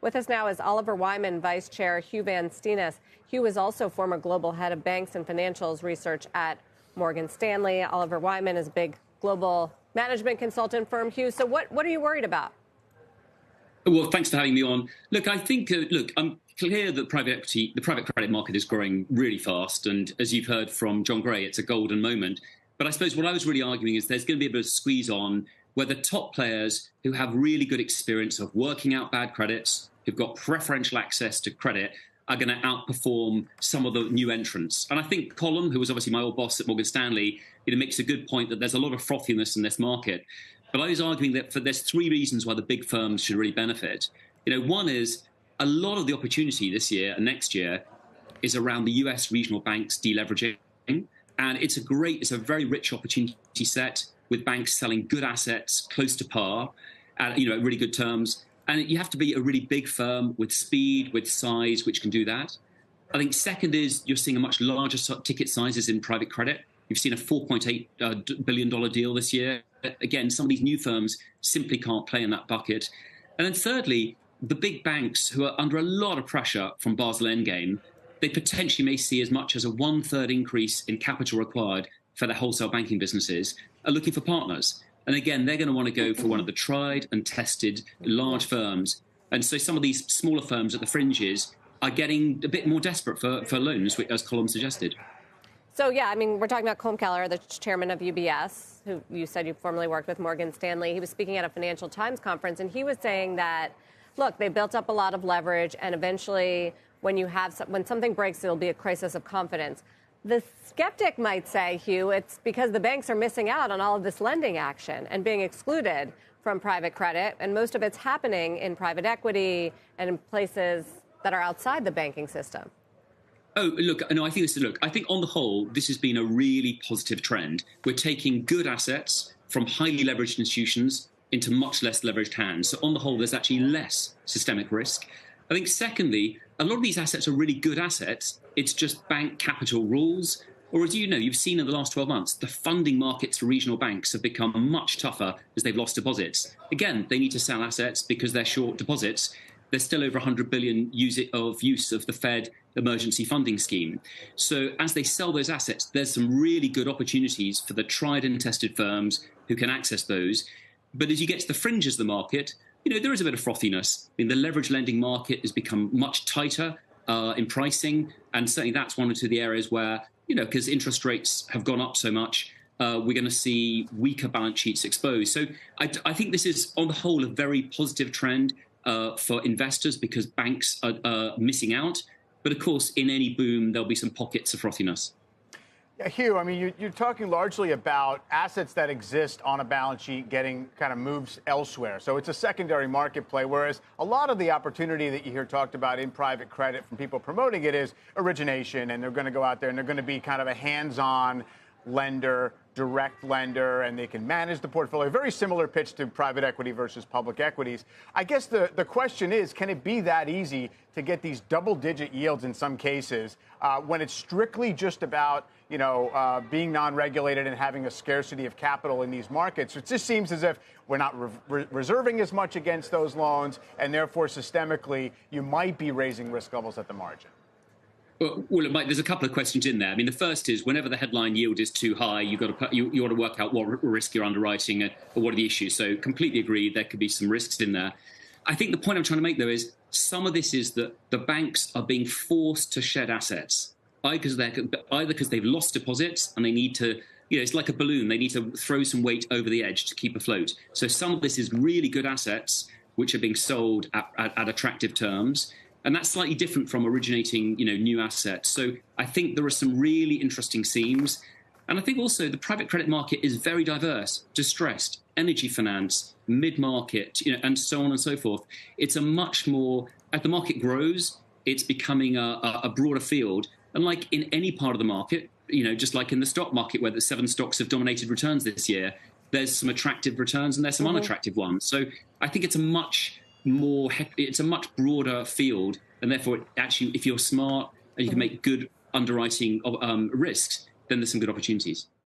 With us now is Oliver Wyman, Vice Chair Huw Van Steenis. Huw is also former global head of banks and financials research at Morgan Stanley. Oliver Wyman is a big global management consultant firm. Huw, so what are you worried about? Well, thanks for having me on. Look, I think, I'm clear that the private credit market is growing really fast. And as you've heard from John Gray, it's a golden moment. But I suppose what I was really arguing is there's going to be a bit of a squeeze on where the top players who have really good experience of working out bad credits, who've got preferential access to credit, are going to outperform some of the new entrants. And I think Colm, who was obviously my old boss at Morgan Stanley, makes a good point that there's a lot of frothiness in this market. But I was arguing that there's three reasons why the big firms should really benefit. One is a lot of the opportunity this year and next year is around the US regional banks deleveraging. And it's a very rich opportunity set with banks selling good assets close to par at really good terms. And you have to be a really big firm with speed, with size, which can do that. I think second is you're seeing a much larger ticket sizes in private credit. You've seen a $4.8 billion deal this year. Again, some of these new firms simply can't play in that bucket. And then thirdly, the big banks who are under a lot of pressure from Basel Endgame, they potentially may see as much as a 1/3 increase in capital required for their wholesale banking businesses, are looking for partners. And again, they're going to want to go for one of the tried and tested large firms. And so some of these smaller firms at the fringes are getting a bit more desperate for loans, as Colm suggested. So, yeah, I mean, we're talking about Colm Keller, the chairman of UBS, who you said you formerly worked with Morgan Stanley. He was speaking at a Financial Times conference, and he was saying that, look, they built up a lot of leverage, and eventually when something breaks, there'll be a crisis of confidence. The skeptic might say, Huw, it's because the banks are missing out on all of this lending action and being excluded from private credit, and most of it's happening in private equity and in places that are outside the banking system. Oh, look, no, I think on the whole, this has been a really positive trend. We're taking good assets from highly leveraged institutions into much less leveraged hands. So on the whole, there's actually less systemic risk. I think secondly, a lot of these assets are really good assets. It's just bank capital rules. Or as you've seen in the last 12 months, the funding markets for regional banks have become much tougher as they've lost deposits. Again, they need to sell assets because they're short deposits. There's still over $100 billion use of the Fed emergency funding scheme. So as they sell those assets, there's some really good opportunities for the tried and tested firms who can access those. But as you get to the fringes of the market, there is a bit of frothiness. I mean, the leverage lending market has become much tighter in pricing. And certainly that's one or two of the areas where, because interest rates have gone up so much, we're going to see weaker balance sheets exposed. So I think this is, on the whole, a very positive trend for investors because banks are missing out. But of course, in any boom, there'll be some pockets of frothiness. Yeah, Huw, I mean, you're talking largely about assets that exist on a balance sheet getting kind of moves elsewhere. So it's a secondary market play, whereas a lot of the opportunity that you hear talked about in private credit from people promoting it is origination, and they're going to go out there and they're going to be kind of a hands-on lender, direct lender, and they can manage the portfolio. Very similar pitch to private equity versus public equities. I guess the question is, can it be that easy to get these double-digit yields in some cases when it's strictly just about being non-regulated and having a scarcity of capital in these markets? It just seems as if we're not reserving as much against those loans, and therefore systemically you might be raising risk levels at the margin. Well, Mike, there's a couple of questions in there. I mean, the first is whenever the headline yield is too high, you got to work out what risk you're underwriting or what are the issues. So completely agree, there could be some risks in there. I think the point I'm trying to make, though, is some of this is that the banks are being forced to shed assets, either because they've lost deposits and they need to, it's like a balloon. They need to throw some weight over the edge to keep afloat. So some of this is really good assets which are being sold at attractive terms. And that's slightly different from originating, new assets. So I think there are some really interesting themes. And I think also the private credit market is very diverse, distressed, energy finance, mid-market, and so on and so forth. It's a much more, as the market grows, it's becoming a broader field. And like in any part of the market, just like in the stock market where the 7 stocks have dominated returns this year, there's some attractive returns and there's some unattractive ones. So I think it's a much broader field, and therefore, actually, if you're smart and you can make good underwriting of risks, then there's some good opportunities.